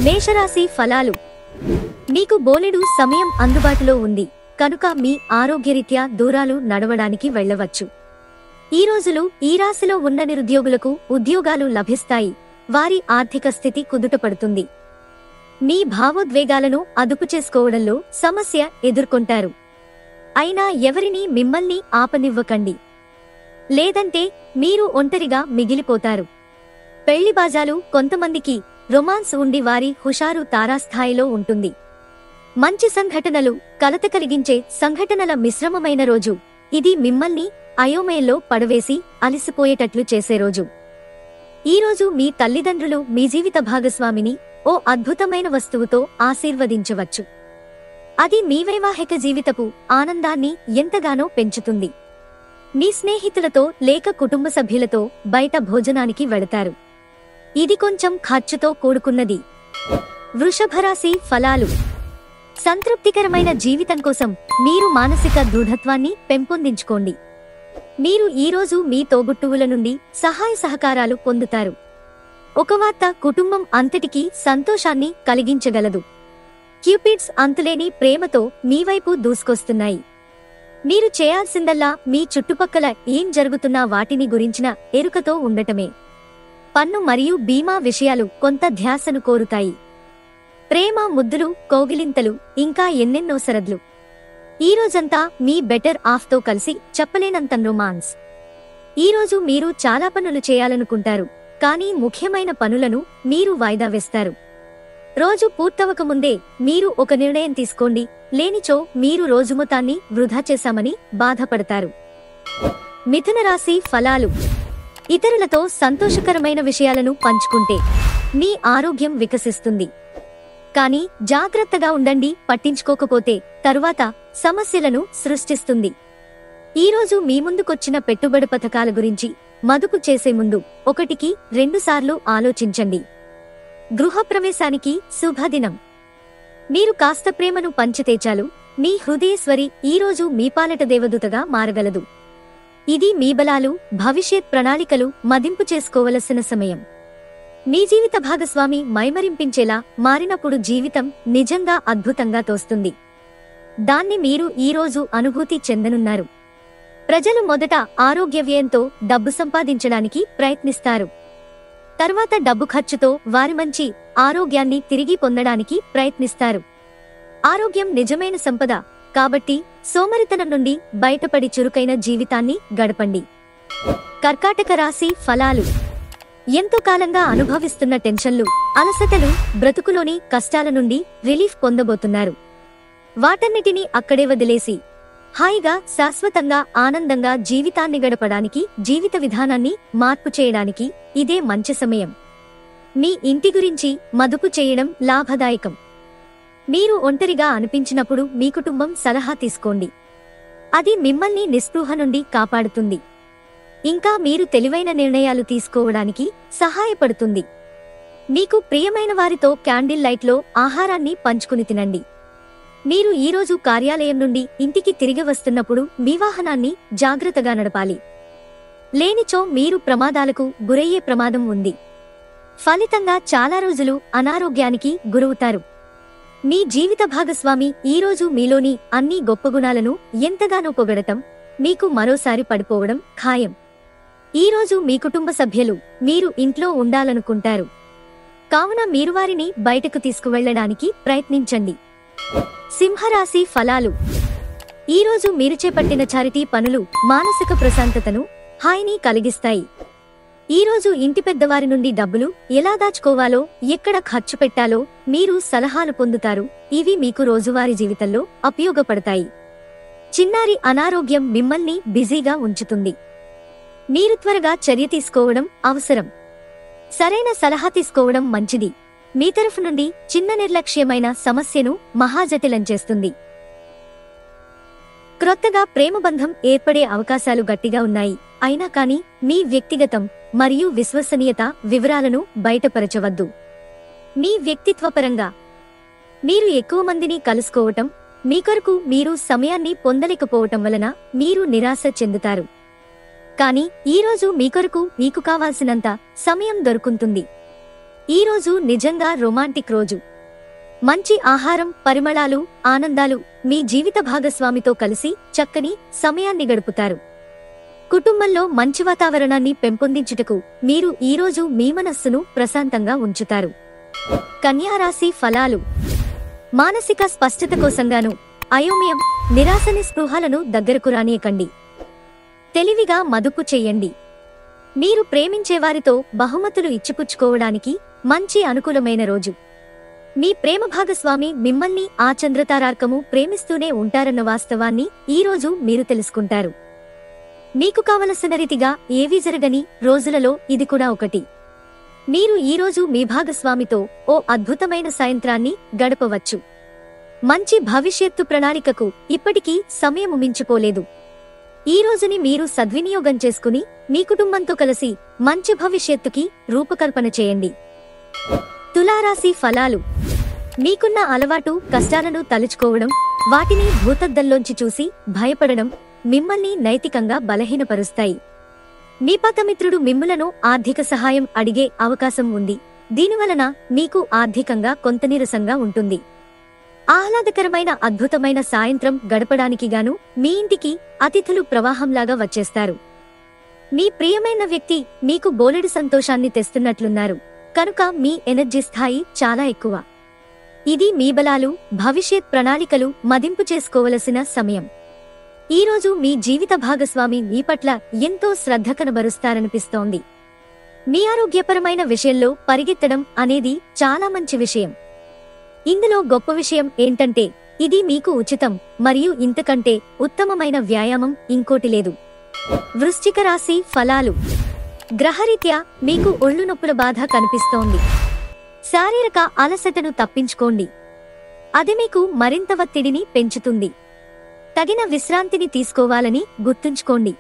మేషరాశి ఫలాలు. మీకు బోలెడు సమయం అందుబాటులో ఉంది కనుక మీ ఆరోగ్యరీత్యా దూరాలు నడవడానికి వెళ్ళవచ్చు. ఈ రోజులు ఈ రాశిలో ఉన్న నిరుద్యోగులకు ఉద్యోగాలు లభిస్తాయి. వారి ఆర్థిక స్థితి కుదుటపడుతుంది. మీ భావోద్వేగాలను అదుపు చేసుకోవడంలో సమస్య ఎదుర్కొంటారు. అయినా ఎవరినీ మిమ్మల్ని ఆపనివ్వకండి, లేదంటే మీరు ఒంటరిగా మిగిలిపోతారు. పెళ్లిబాజాలు. కొంతమందికి రొమాన్స్ ఉండి వారి హుషారు తారాస్థాయిలో ఉంటుంది. మంచి సంఘటనలు, కలత కలిగించే సంఘటనల మిశ్రమమైన రోజు ఇది. మిమ్మల్ని అయోమయంలో పడవేసి అలిసిపోయేటట్లు చేసే రోజు. ఈ రోజు మీ తల్లిదండ్రులు మీ జీవిత భాగస్వామిని ఓ అద్భుతమైన వస్తువుతో ఆశీర్వదించవచ్చు. అది మీ వైవాహిక జీవితపు ఆనందాన్ని ఎంతగానో పెంచుతుంది. మీ స్నేహితులతో లేక కుటుంబ సభ్యులతో బయట భోజనానికి వెళతారు. ఇది కొంచెం ఖర్చుతో కూడుకున్నది. వృషభరాశి ఫలాలు. సంతృప్తికరమైన జీవితం కోసం మీరు మానసిక దృఢత్వాన్ని పెంపొందించుకోండి. మీరు ఈరోజు మీ తోబుట్టువుల నుండి సహాయ సహకారాలు పొందుతారు. ఒక వార్త కుటుంబం అంతటికీ సంతోషాన్ని కలిగించగలదు. క్యూపిడ్స్ అంతులేని ప్రేమతో మీ వైపు దూసుకొస్తున్నాయి. మీరు చేయాల్సిందల్లా మీ చుట్టుపక్కల ఏం జరుగుతున్నా వాటిని గురించిన ఎరుకతో ఉండటమే. పన్ను మరియు బీమా విషయాలు కొంత ధ్యాసను కోరుతాయి. ప్రేమ ముద్దులు, కౌగిలింతలు, ఇంకా ఎన్నెన్నో సరద్లు. ఈ రోజంతా మీ బెటర్ ఆఫ్తో కలిసి చెప్పలేనంత రొమాన్స్. ఈరోజు మీరు చాలా పనులు చేయాలనుకుంటారు, కానీ ముఖ్యమైన పనులను మీరు వాయిదా వేస్తారు. రోజు పూర్తవకముందే మీరు ఒక నిర్ణయం తీసుకోండి, లేనిచో మీరు రోజు మొత్తాన్ని వృధా చేశామని బాధపడతారు. మిథున రాశి ఫలాలు. ఇతరులతో సంతోషకరమైన విషయాలను పంచుకుంటే మీ ఆరోగ్యం వికసిస్తుంది. కానీ జాగ్రత్తగా ఉండండి, పట్టించుకోకపోతే తరువాత సమస్యలను సృష్టిస్తుంది. ఈరోజు మీ ముందుకొచ్చిన పెట్టుబడి పథకాల గురించి మదుపు చేసే ముందు 1-2 సార్లు ఆలోచించండి. గృహప్రవేశానికి శుభదినం. మీరు కాస్త ప్రేమను పంచితే చాలు, మీ హృదయేశ్వరి ఈరోజు మీ పాలట దేవదూతగా మారగలదు. ఇది మీ బలాలు, భవిష్యత్ ప్రణాళికలు మదింపు చేసుకోవలసిన సమయం. మీ జీవిత భాగస్వామి మైమరింపించేలా మారినప్పుడు జీవితం నిజంగా అద్భుతంగా తోస్తుంది. దాన్ని మీరు ఈరోజు అనుభూతి చెందనున్నారు. ప్రజలు మొదట ఆరోగ్య వ్యయంతో డబ్బు సంపాదించడానికి ప్రయత్నిస్తారు. తర్వాత డబ్బు ఖర్చుతో వారి మంచి ఆరోగ్యాన్ని తిరిగి పొందడానికి ప్రయత్నిస్తారు. ఆరోగ్యం నిజమైన సంపద, కాబట్టి సోమరితనం నుండి బయటపడి చురుకైన జీవితాన్ని గడపండి. కర్కాటక రాశి ఫలాలు. ఎంతో కాలంగా అనుభవిస్తున్న టెన్షన్లు, అలసటలు, బ్రతుకులోని కష్టాల నుండి రిలీఫ్ పొందబోతున్నారు. వాటన్నిటినీ అక్కడే వదిలేసి హాయిగా, శాశ్వతంగా, ఆనందంగా జీవితాన్ని గడపడానికి, జీవిత విధానాన్ని మార్పు చేయడానికి ఇదే మంచి సమయం. మీ ఇంటి గురించి మదుపు చేయడం లాభదాయకం. మీరు ఒంటరిగా అనిపించినప్పుడు మీ కుటుంబం సలహా తీసుకోండి. అది మిమ్మల్ని నిస్పృహ నుండి కాపాడుతుంది. ఇంకా మీరు తెలివైన నిర్ణయాలు తీసుకోవడానికి సహాయపడుతుంది. మీకు ప్రియమైన వారితో క్యాండిల్ లైట్లో ఆహారాన్ని పంచుకుని తినండి. మీరు ఈరోజు కార్యాలయం నుండి ఇంటికి తిరిగి వస్తున్నప్పుడు మీ వాహనాన్ని జాగ్రత్తగా నడపాలి, లేనిచో మీరు ప్రమాదాలకు గురయ్యే ప్రమాదం ఉంది. ఫలితంగా చాలా రోజులు అనారోగ్యానికి గురవుతారు. మీ జీవిత భాగస్వామి ఈరోజు మీలోని అన్ని గొప్ప గుణాలను ఎంతగానో పొగడటం, మీకు మరోసారి పడిపోవడం ఖాయం. ఈరోజు మీ కుటుంబ సభ్యులు మీరు ఇంట్లో ఉండాలనుకుంటారు, కావున మీరు వారిని బయటకు తీసుకువెళ్లడానికి ప్రయత్నించండి. సింహరాశి ఫలాలు. ఈరోజు మీరు చేపట్టిన చారిటీ పనులు మానసిక ప్రశాంతతను, హాయిని కలిగిస్తాయి. ఈరోజు ఇంటి పెద్దవారి నుండి డబ్బులు ఎలా దాచుకోవాలో, ఎక్కడ ఖర్చు పెట్టాలో మీరు సలహాలు పొందుతారు. ఇవి మీకు రోజువారీ జీవితంలో ఉపయోగపడతాయి. చిన్నారి అనారోగ్యం మిమ్మల్ని బిజీగా ఉంచుతుంది. మీరు త్వరగా చర్య తీసుకోవడం అవసరం. సరైన సలహా తీసుకోవడం మంచిది. మీ తరఫు నుండి చిన్న నిర్లక్ష్యమైన సమస్యను మహాజటిలం చేస్తుంది. క్రొత్తగా ప్రేమబంధం ఏర్పడే అవకాశాలు గట్టిగా ఉన్నాయి. అయినా కానీ మీ వ్యక్తిగతం మరియు విశ్వసనీయత వివరాలను బయటపరచవద్దు. మీ వ్యక్తిత్వపరంగా మీరు ఎక్కువ మందిని కలుసుకోవటం, మీ కొరకు మీరు సమయాన్ని పొందలేకపోవటం వలన మీరు నిరాశ చెందుతారు. కానీ ఈరోజు మీ కొరకు మీకు కావాల్సినంత సమయం దొరుకుతుంది. ఈ రోజు నిజంగా రొమాంటిక్ రోజు. మంచి ఆహారం, పరిమళాలు, ఆనందాలు మీ జీవిత భాగస్వామితో కలిసి చక్కని సమయాన్ని గడుపుతారు. కుటుంబంలో మంచి వాతావరణాన్ని పెంపొందించుటకు మీరు ఈరోజు మీ మనస్సును ప్రశాంతంగా ఉంచుతారు. కన్యా రాశి ఫలాలు. మానసిక స్పష్టత కోసంగాను అయోమయం, నిరాశ నిస్పృహలను దగ్గరకు రానియకండి. తెలివిగా మదుపు చెయ్యండి. మీరు ప్రేమించేవారితో బహుమతులు ఇచ్చిపుచ్చుకోవడానికి మంచి అనుకూలమైన రోజు. మీ ప్రేమ భాగస్వామి మిమ్మల్ని ఆ చంద్రతారార్కము ప్రేమిస్తూనే ఉంటారన్న వాస్తవాన్ని ఈరోజు మీరు తెలుసుకుంటారు. మీకు కావలసిన రీతిగా ఏవీ జరగని రోజులలో ఇది కూడా ఒకటి. మీరు ఈరోజు మీ భాగస్వామితో ఓ అద్భుతమైన సాయంత్రాన్ని గడపవచ్చు. మంచి భవిష్యత్తు ప్రణాళికకు ఇప్పటికీ సమయము మించిపోలేదు. ఈ రోజుని మీరు సద్వినియోగం చేసుకుని మీ కుటుంబంతో కలిసి మంచి భవిష్యత్తుకి రూపకల్పన చేయండి. తులారాశి ఫలాలు. మీకున్న అలవాటు కష్టాలను తలుచుకోవడం, వాటిని భూతద్దంలోంచి చూసి భయపడడం మిమ్మల్ని నైతికంగా బలహీనపరుస్తాయి. మీ పాతమిత్రుడు మిమ్ములను ఆర్థిక సహాయం అడిగే అవకాశం ఉంది. దీనివలన మీకు ఆర్థికంగా కొంత నీరసంగా ఉంటుంది. ఆహ్లాదకరమైన అద్భుతమైన సాయంత్రం గడపడానికి గాను మీ ఇంటికి అతిథులు ప్రవాహంలాగా వచ్చేస్తారు. మీ ప్రియమైన వ్యక్తి మీకు బోలెడు సంతోషాన్ని తెస్తున్నట్లున్నారు కనుక మీ ఎనర్జీ స్థాయి చాలా ఎక్కువ. ఇది మీ బలాలు, భవిష్యత్ ప్రణాళికలు మదింపు చేసుకోవలసిన సమయం. ఈరోజు మీ జీవిత భాగస్వామి మీ పట్ల ఎంతో శ్రద్ధ కనబరుస్తారనిపిస్తోంది. మీ ఆరోగ్యపరమైన విషయంలో పరిగెత్తడం అనేది చాలా మంచి విషయం. ఇందులో గొప్ప విషయం ఏంటంటే ఇది మీకు ఉచితం మరియు ఇంతకంటే ఉత్తమమైన వ్యాయామం ఇంకోటి లేదు. వృశ్చిక రాశి ఫలాలు. గ్రహరీత్యా మీకు ఒళ్ళు నొప్పుల బాధ కనిపిస్తోంది. శారీరక అలసటను తప్పించుకోండి. అది మీకు మరింత ఒత్తిడిని పెంచుతుంది. తగిన విశ్రాంతిని తీసుకోవాలని గుర్తుంచుకోండి.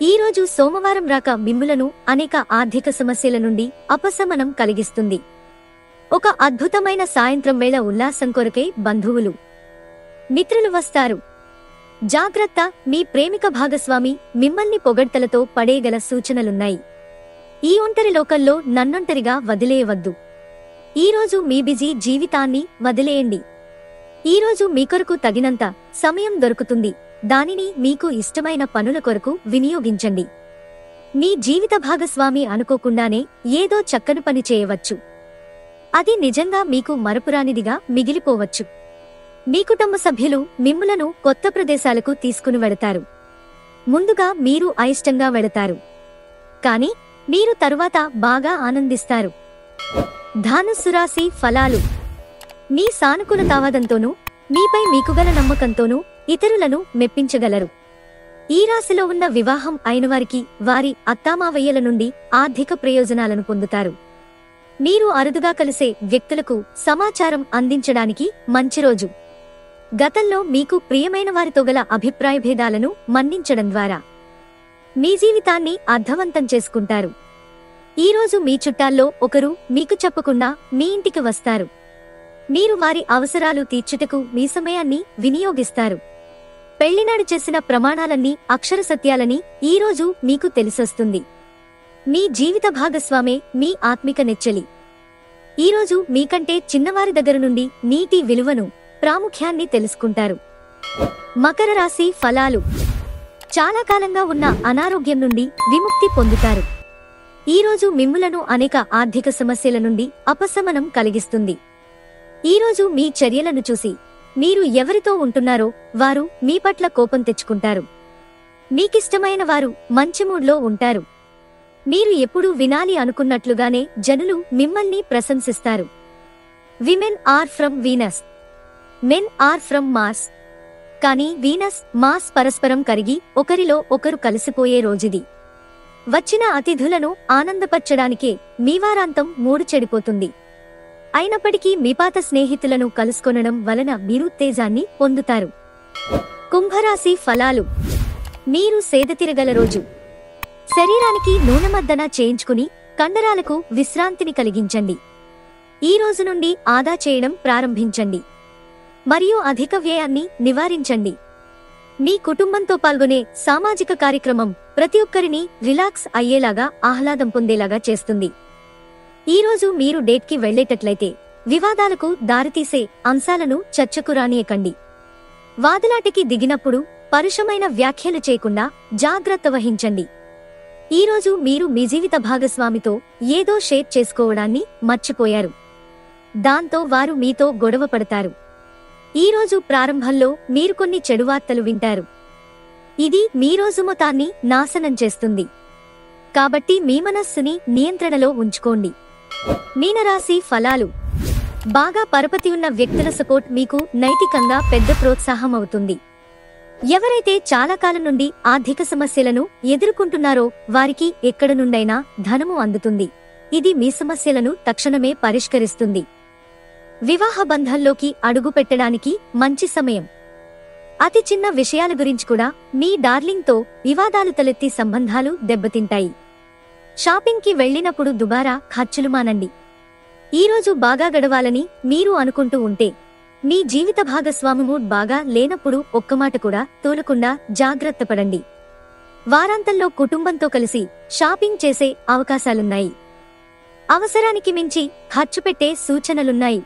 ఈరోజు సోమవారం రాక మిమ్ములను అనేక ఆర్థిక సమస్యల నుండి ఉపశమనం కలిగిస్తుంది. ఒక అద్భుతమైన సాయంత్రం వేళ ఉల్లాసం కొరకే బంధువులు, మిత్రులు వస్తారు. జాగ్రత్త, మీ ప్రేమిక భాగస్వామి మిమ్మల్ని పొగడ్తలతో పడేయగల సూచనలున్నాయి. ఈ ఒంటరి లోకంలో నన్నొంటరిగా వదిలేయవద్దు. ఈరోజు మీ బిజీ జీవితాన్ని వదిలేయండి. ఈరోజు మీ కొరకు తగినంత సమయం దొరుకుతుంది. దానిని మీకు ఇష్టమైన పనుల కొరకు వినియోగించండి. మీ జీవిత భాగస్వామి అనుకోకుండానే ఏదో చక్కని పని చేయవచ్చు. అది నిజంగా మీకు మరపురానిదిగా మిగిలిపోవచ్చు. మీ కుటుంబ సభ్యులు మిమ్ములను కొత్త ప్రదేశాలకు తీసుకుని వెళతారు. ముందుగా మీరు అయిష్టంగా వెళతారు, కాని మీరు తరువాత బాగా ఆనందిస్తారు. ధనుస్సు రాశి ఫలాలు. మీ సానుకూలతావాదంతోనూ మీపై మీకుగల నమ్మకంతోనూ ఇతరులను మెప్పించగలరు. ఈ రాశిలో ఉన్న వివాహం అయినవారికి వారి అత్తామావయ్యల నుండి ఆర్థిక ప్రయోజనాలను పొందుతారు. మీరు అరుదుగా కలిసే వ్యక్తులకు సమాచారం అందించడానికి మంచి రోజు. గతంలో మీకు ప్రియమైన వారితో గల అభిప్రాయ భేదాలను మన్నించడం ద్వారా మీ జీవితాన్ని అర్థవంతం చేసుకుంటారు. ఈరోజు మీ చుట్టాల్లో ఒకరు మీకు చెప్పకుండా మీ ఇంటికి వస్తారు. మీరు వారి అవసరాలు తీర్చుటకు మీ సమయాన్ని వినియోగిస్తారు. పెళ్లినాడు చేసిన ప్రమాణాలన్నీ అక్షర సత్యాలని ఈరోజు మీకు తెలిసొస్తుంది. మీ జీవిత భాగస్వామే మీ ఆత్మిక నెచ్చెలి. ఈరోజు మీకంటే చిన్నవారి దగ్గర నుండి నీటి విలువను, ప్రాముఖ్యాన్ని తెలుసుకుంటారు. మకర రాశి ఫలాలు. చాలా కాలంగా ఉన్న అనారోగ్యం నుండి విముక్తి పొందుతారు. ఈరోజు మిమ్ములను అనేక ఆర్థిక సమస్యల నుండి ఉపశమనం కలిగిస్తుంది. ఈరోజు మీ చర్యలను చూసి మీరు ఎవరితో ఉంటున్నారో వారు మీ పట్ల కోపం తెచ్చుకుంటారు. మీకిష్టమైన వారు మంచి మూడ్లో ఉంటారు. మీరు ఎప్పుడూ వినాలి అనుకున్నట్లుగానే జనులు మిమ్మల్ని ప్రశంసిస్తారు. Women are from Venus, men are from Mars. కానీ వీనస్, మార్స్ పరస్పరం కరిగి ఒకరిలో ఒకరు కలిసిపోయే రోజుది. వచ్చిన అతిథులను ఆనందపరచడానికే మీ వారాంతం మూడు చెడిపోతుంది. అయినప్పటికీ మీ పాత స్నేహితులను కలుసుకొనడం వలన మీరు ఉత్తేజాన్ని పొందుతారు. కుంభరాశి ఫలాలు. మీరు సేదతీరగల రోజు. శరీరానికి నూనెమర్దన చేయించుకుని కండరాలకు విశ్రాంతిని కలిగించండి. ఈ రోజు నుండి ఆదా చేయడం ప్రారంభించండి మరియు అధిక వ్యయాన్ని నివారించండి. మీ కుటుంబంతో పాల్గొనే సామాజిక కార్యక్రమం ప్రతి ఒక్కరిని రిలాక్స్ అయ్యేలాగా, ఆహ్లాదం పొందేలాగా చేస్తుంది. ఈరోజు మీరు డేట్కి వెళ్లేటట్లయితే వివాదాలకు దారితీసే అంశాలను చర్చకు రానియకండి. వాదులాటకి దిగినప్పుడు పరుషమైన వ్యాఖ్యలు చేయకుండా జాగ్రత్త వహించండి. ఈరోజు మీరు మీ జీవిత భాగస్వామితో ఏదో షేర్ చేసుకోవడాన్ని మర్చిపోయారు. దాంతో వారు మీతో గొడవ పడతారు. ఈరోజు ప్రారంభంలో మీరు కొన్ని చెడు వార్తలు వింటారు. ఇది మీ రోజు మొత్తాన్ని నాశనం చేస్తుంది. కాబట్టి మీ మనస్సుని నియంత్రణలో ఉంచుకోండి. మీనరాశి ఫలాలు. బాగా పరపతి ఉన్న వ్యక్తుల సపోర్ట్ మీకు నైతికంగా పెద్ద ప్రోత్సాహం అవుతుంది. ఎవరైతే చాలా కాలం నుండి ఆర్థిక సమస్యలను ఎదుర్కొంటున్నారో వారికి ఎక్కడ నుండైనా ధనము అందుతుంది. ఇది మీ సమస్యలను తక్షణమే పరిష్కరిస్తుంది. వివాహ బంధంలోకి అడుగు పెట్టడానికి మంచి సమయం. అతి చిన్న విషయాల గురించి కూడా మీ డార్లింగ్తో వివాదాలు తలెత్తి సంబంధాలు దెబ్బతింటాయి. షాపింగ్కి వెళ్లినప్పుడు దుబారా ఖర్చులు మానండి. ఈరోజు బాగా గడవాలని మీరు అనుకుంటూ ఉంటే మీ జీవిత భాగస్వామి మూడ్ బాగా లేనప్పుడు ఒక్కమాట కూడా తోలకుండా జాగ్రత్త పడండి. వారాంతంలో కుటుంబంతో కలిసి షాపింగ్ చేసే అవకాశాలున్నాయి. అవసరానికి మించి ఖర్చు పెట్టే సూచనలున్నాయి.